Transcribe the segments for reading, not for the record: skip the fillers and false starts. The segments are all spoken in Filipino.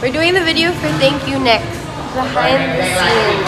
We're doing the video for Thank You Next, behind the scenes.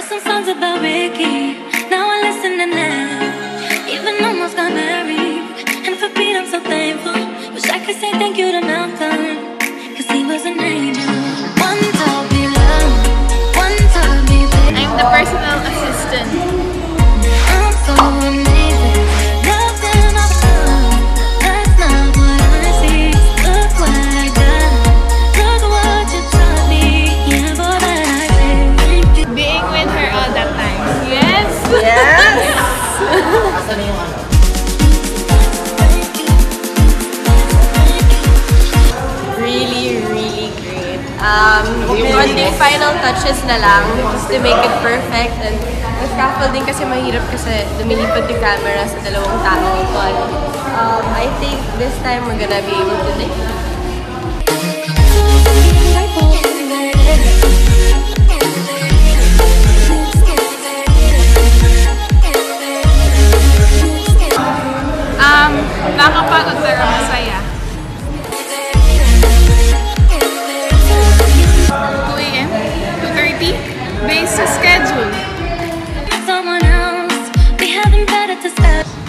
Some songs about Ricky, now I listen and laugh. Even almost got married, and for Pete I'm so thankful. Wish I could say thank you to Malcolm, cause he was an angel. One told me love, one told me baby. I'm the personal assistant. I'm so amazing, love them up love. That's not what I see. Look what I got, look what you taught me. Yeah, boy, that I did. Being with her all that time. Yes! Yes! Really, really great. Konting final touches na lang just to make it perfect. And the scaffolding kasi mahirap kasi lumilipad yung camera sa dalawang tao. But I think this time we're gonna be able to do it. Nakapagod pero masaya. 2 AM? 2:30? Based sa schedule.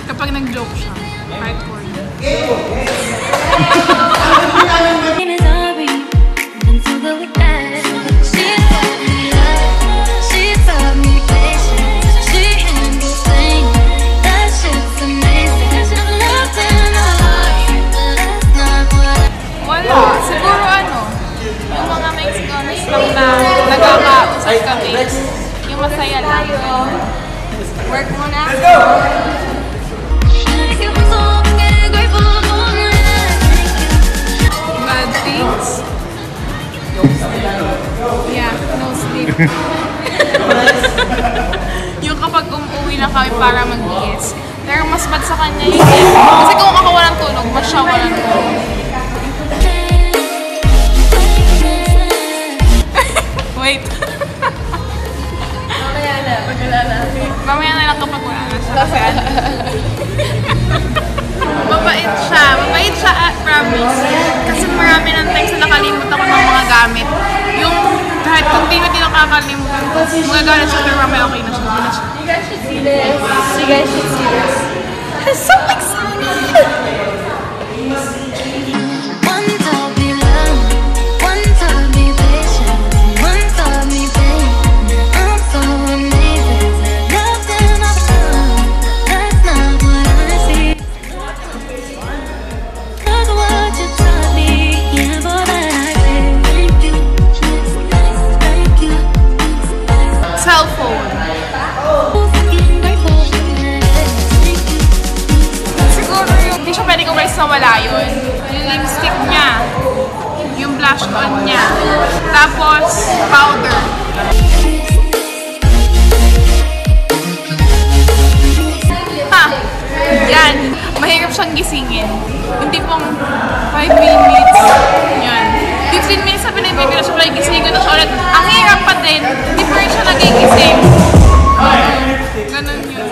Kapag nag-joke siya, hardcore niya. Nagkakausap kami. Yung masaya lang. Work muna. Let's go! Bad things? Yeah, no sleep. Yung kapag umuwi na kami para mag-BS. Pero mas bad sa kanya yun. Kasi kung ako walang tulog, mas siya walang tulog. Wait. Mamaya na, pag wala na. Mamaya na lang kapag wala na siya. Kasi ano. Mabait siya, promise. Kasi marami ng times na nakalimutan ko ng mga gamit. Yung kahit kung di na nakakalimutan ko, magagalit siya pero mamaya okay na siya. You guys should see this. You guys should see this. I'm so excited! Nawala yun. Yung lipstick niya. Yung blush on niya. Tapos, powder. Ha! Yan. Mahirap siyang gisingin. Hindi pong 5 minutes. Yan. 15 minutes na pinibigyan na siya pala gisingin ko na siya ulit. Ang hirap pa din. Hindi pa rin siya nagigising. Ganun yun.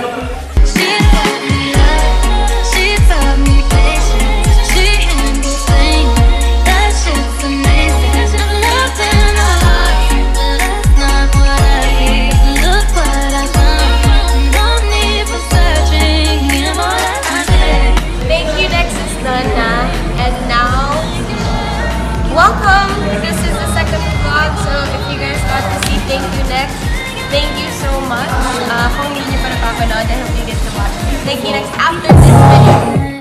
Welcome! This is the second vlog, so if you guys got to see Thank You Next, thank you so much. Kung hindi niyo pa napapanood, I hope you get to watch Thank You Next after this video.